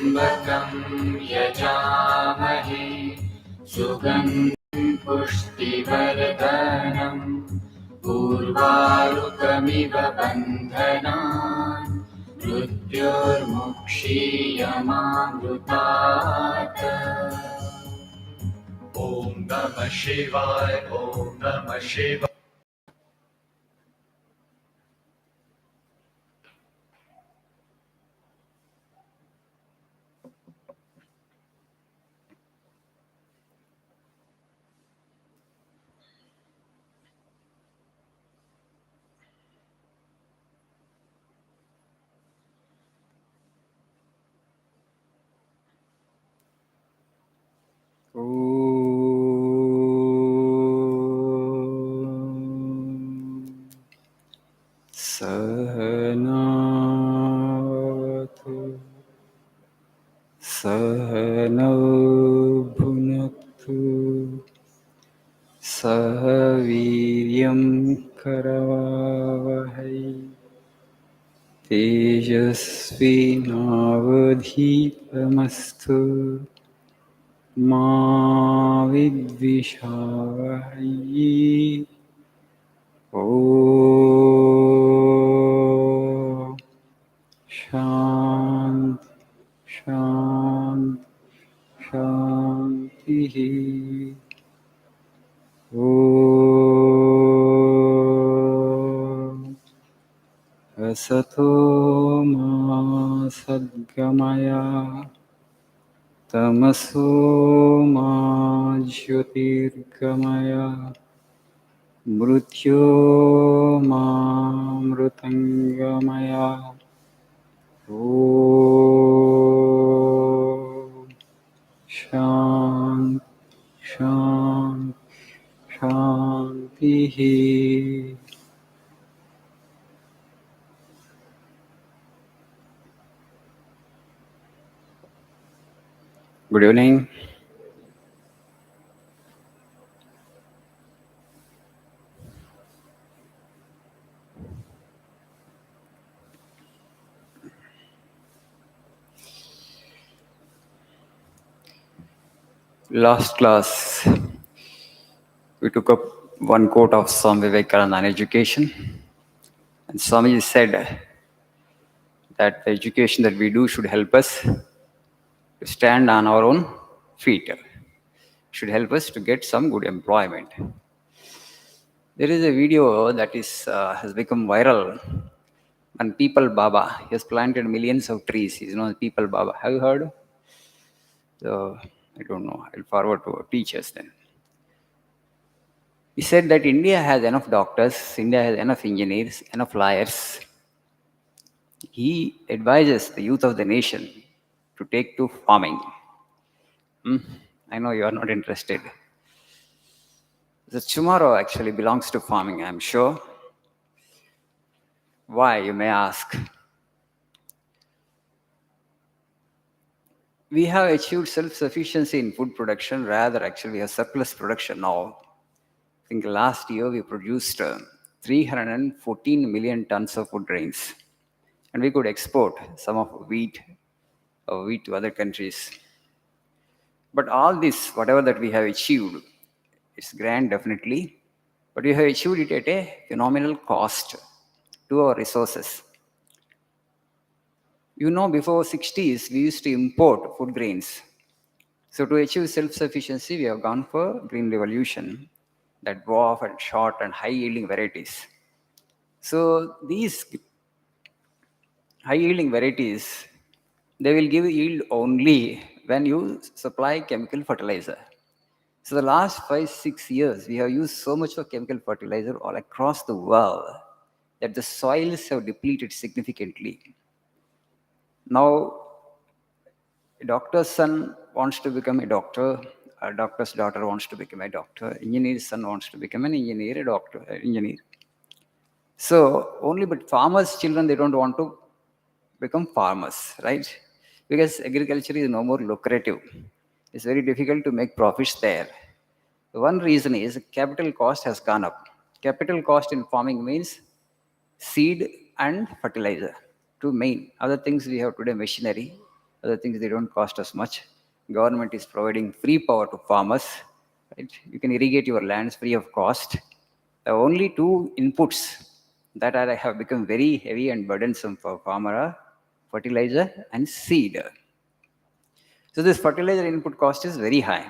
त्र्यम्बकं यजामहे सुगन्धिं पुष्टिवर्धनम् उर्वारुकमिव बन्धनान् मृत्योर्मुक्षीयमामृतात्। ॐ नमः शिवाय, ॐ नमः शिवाय। सहनावतु सहनौ भुनक्तु सह वीर्यं करवावहै तेजस्विनावधीतमस्तु मा विद्विषावहै। ॐ शान्ति शान्ति शान्तिः। ॐ असतो मा सद्गमय तमसो मा ज्योतिर्गमय मृत्योर्मामृतङ्गमय। ॐ शान्ति शान्ति शान्तिः। Good evening. Last class, we took up one quote of Swami Vivekananda on education. And Swami said that the education that we do should help us to stand on our own feet, should help us to get some good employment. There is a video that has become viral. And People Baba, he has planted millions of trees. He's known as People Baba. Have you heard? So, I don't know. I'll forward to teachers then. He said that India has enough doctors, India has enough engineers, enough lawyers. He advises the youth of the nation to take to farming. I know you are not interested. The tomorrow actually belongs to farming, I'm sure. Why, you may ask? We have achieved self-sufficiency in food production. Rather, actually, we have surplus production now. I think last year we produced 314 million tons of food grains. And we could export some of wheat to other countries. But all this, whatever that we have achieved, it's grand definitely, but we have achieved it at a phenomenal cost to our resources. You know, before 60s, we used to import food grains. So to achieve self-sufficiency, we have gone for green revolution, that dwarf and short and high-yielding varieties. So these high-yielding varieties, they will give yield only when you supply chemical fertilizer. So the last 5-6 years, we have used so much of chemical fertilizer all across the world that the soils have depleted significantly. Now, a doctor's son wants to become a doctor, a doctor's daughter wants to become a doctor, engineer's son wants to become an engineer, a doctor, an engineer. So but farmers' children, they don't want to become farmers, right? Because agriculture is no more lucrative. It's very difficult to make profits there. One reason is capital cost has gone up. Capital cost in farming means seed and fertilizer. Two main. Other things we have today, machinery. Other things, they don't cost us much. Government is providing free power to farmers. Right? You can irrigate your lands free of cost. The only two inputs that have become very heavy and burdensome for farmer are fertilizer and seed. So this fertilizer input cost is very high.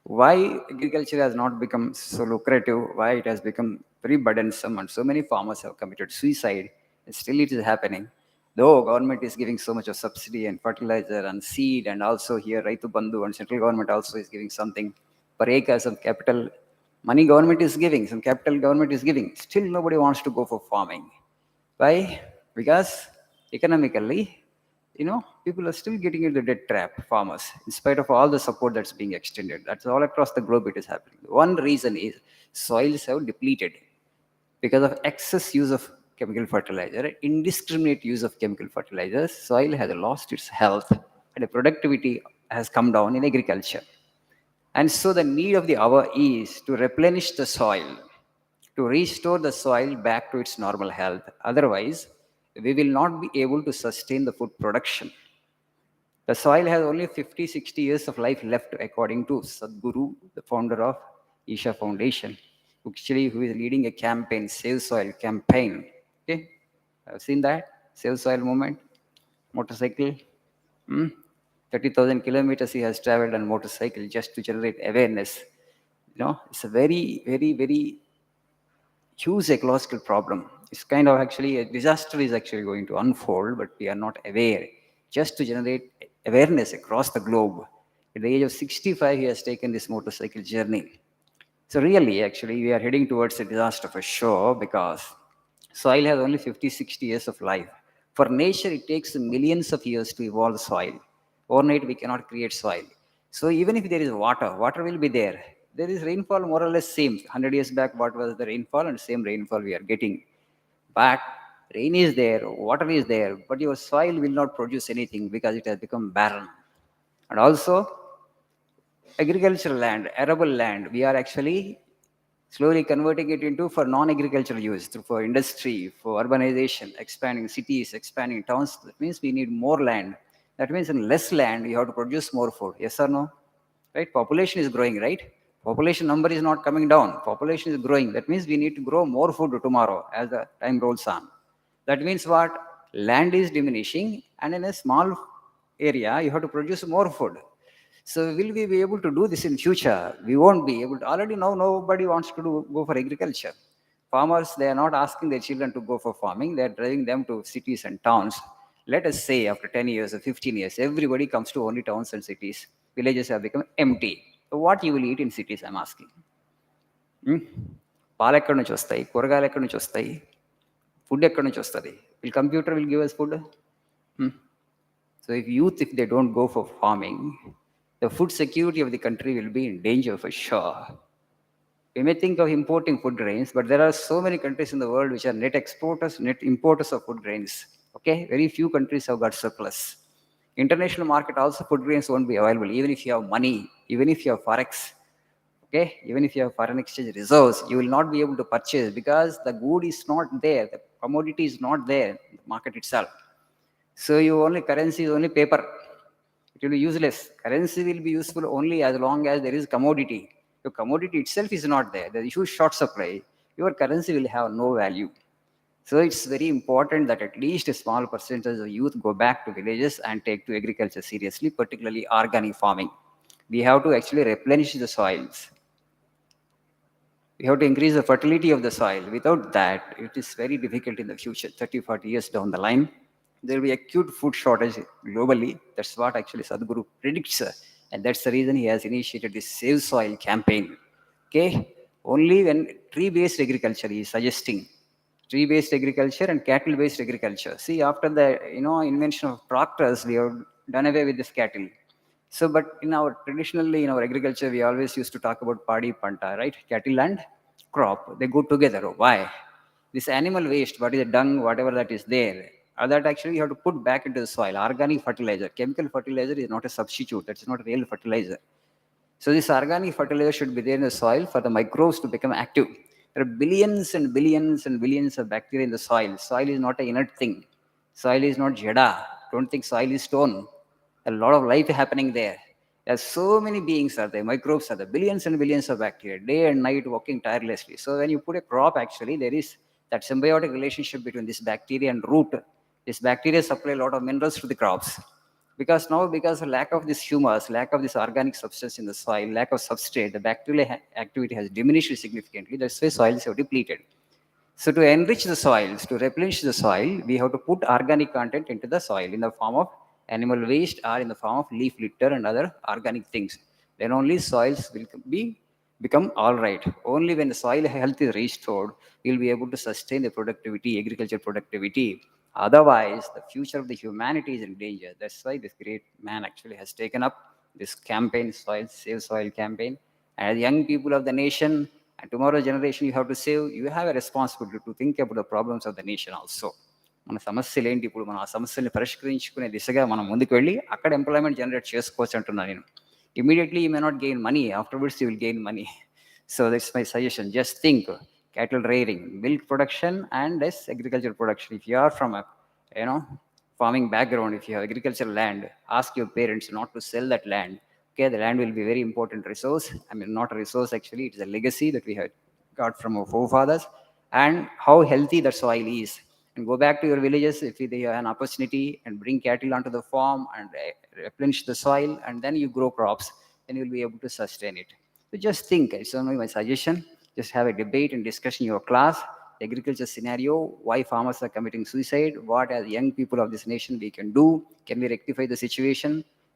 Why agriculture has not become so lucrative, why it has become very burdensome, and so many farmers have committed suicide, and still it is happening. Though government is giving so much of subsidy and fertilizer and seed, and also here Raitu Bandhu and central government also is giving something per acre, some capital money government is giving, some capital government is giving. Still nobody wants to go for farming. Why? Because economically, people are still getting into the debt trap, farmers, in spite of all the support that's being extended. That's all across the globe it is happening. One reason is soils have depleted because of excess use of chemical fertilizer, indiscriminate use of chemical fertilizers. Soil has lost its health and the productivity has come down in agriculture. And so the need of the hour is to replenish the soil, to restore the soil back to its normal health. Otherwise, we will not be able to sustain the food production. The soil has only 50, 60 years of life left, according to Sadhguru, the founder of Isha Foundation, who is leading a campaign, Save Soil campaign. Okay, I've seen that Save Soil movement, motorcycle. Hmm? 30,000 kilometers he has traveled on motorcycle just to generate awareness. It's a very, very, very huge ecological problem. It's kind of actually a disaster is actually going to unfold, but we are not aware. Just to generate awareness across the globe. At the age of 65, he has taken this motorcycle journey. So really, actually, we are heading towards a disaster for sure because soil has only 50, 60 years of life. For nature, it takes millions of years to evolve soil. Overnight, we cannot create soil. So even if there is water, water will be there. There is rainfall more or less same. 100 years back, what was the rainfall and same rainfall we are getting. But rain is there, water is there, but your soil will not produce anything because it has become barren. And also, agricultural land, arable land, we are actually slowly converting it into for non-agricultural use, for industry, for urbanization, expanding cities, expanding towns. That means we need more land. That means in less land, you have to produce more food. Yes or no? Right? Population is growing, right? Population number is not coming down. Population is growing. That means we need to grow more food tomorrow as the time rolls on. That means what? Land is diminishing, and in a small area, you have to produce more food. So will we be able to do this in future? We won't be able to. Already now nobody wants to go for agriculture. Farmers, they are not asking their children to go for farming. They are driving them to cities and towns. Let us say after 10 years or 15 years, everybody comes to only towns and cities. Villages have become empty. So what you will eat in cities, I'm asking. పాలు ఎక్కడి నుంచి వస్తాయి, కూరగాయలు ఎక్కడి నుంచి వస్తాయి, food ఎక్కడి నుంచి వస్తుంది? Will computer will give us food? So if youth, if they don't go for farming, the food security of the country will be in danger for sure. We may think of importing food grains, but there are so many countries in the world which are net exporters, net importers of food grains. Okay, very few countries have got surplus. International market also food grains won't be available, even if you have money, even if you have forex. Okay, even if you have foreign exchange reserves, you will not be able to purchase because the good is not there, the commodity is not there in the market itself. So your only currency is only paper. It will be useless. Currency will be useful only as long as there is commodity. Your commodity itself is not there. There is huge short supply. Your currency will have no value. So it's very important that at least a small percentage of youth go back to villages and take to agriculture seriously, particularly organic farming. We have to actually replenish the soils. We have to increase the fertility of the soil. Without that, it is very difficult in the future, 30, 40 years down the line. There will be acute food shortage globally. That's what actually Sadhguru predicts. And that's the reason he has initiated this Save Soil campaign. Okay? Only when tree-based agriculture he is suggesting. Tree-based agriculture and cattle-based agriculture. See, after the invention of tractors, we have done away with this cattle. So, but traditionally in our agriculture, we always used to talk about paddy panta, right? Cattle and crop, they go together. Why? This animal waste, what is the dung, whatever that is there, that actually you have to put back into the soil. Organic fertilizer, chemical fertilizer is not a substitute. That's not real fertilizer. So this organic fertilizer should be there in the soil for the microbes to become active. There are billions and billions and billions of bacteria in the soil. Soil is not an inert thing. Soil is not jada. Don't think soil is stone. A lot of life happening there. There's so many beings are there, microbes are there, billions and billions of bacteria, day and night working tirelessly. So when you put a crop, actually, there is that symbiotic relationship between this bacteria and root. This bacteria supply a lot of minerals to the crops. Because now, because of lack of this humus, lack of this organic substance in the soil, lack of substrate, the bacterial activity has diminished significantly. That's why soils have depleted. So to enrich the soils, to replenish the soil, we have to put organic content into the soil in the form of animal waste or in the form of leaf litter and other organic things. Then only soils will become all right. Only when the soil health is restored, we'll be able to sustain the productivity, agriculture productivity. Otherwise, the future of the humanity is in danger. That's why this great man actually has taken up this campaign, Soil Save Soil campaign. As young people of the nation, and tomorrow generation you have to save, you have a responsibility to think about the problems of the nation also. మన సమస్యలు ఏంటి, ఇప్పుడు మనం ఆ సమస్యల్ని పరిష్కరించుకునే దిశగా మనం ముందుకు వెళ్ళి అక్కడ ఎంప్లాయ్మెంట్ జనరేట్ చేసుకోవచ్చు అంటున్నాను నేను. Immediately you may not gain money, afterwards you will gain money. So that's my suggestion. Just think cattle rearing, milk production, and less agricultural production. If you are from a you know farming background, if you have agricultural land, ask your parents not to sell that land. Okay, the land will be very important resource. I mean, not a resource actually, it is a legacy that we have got from our forefathers, and how healthy the soil is. And go back to your villages if they have an opportunity and bring cattle onto the farm and replenish the soil, and then you grow crops, then you'll be able to sustain it. So just think, it's only my suggestion. Just have a debate and discussion in your class, the agriculture scenario, why farmers are committing suicide, what as young people of this nation we can do, can we rectify the situation,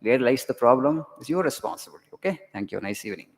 where lies the problem, is your responsibility. Okay, thank you, nice evening.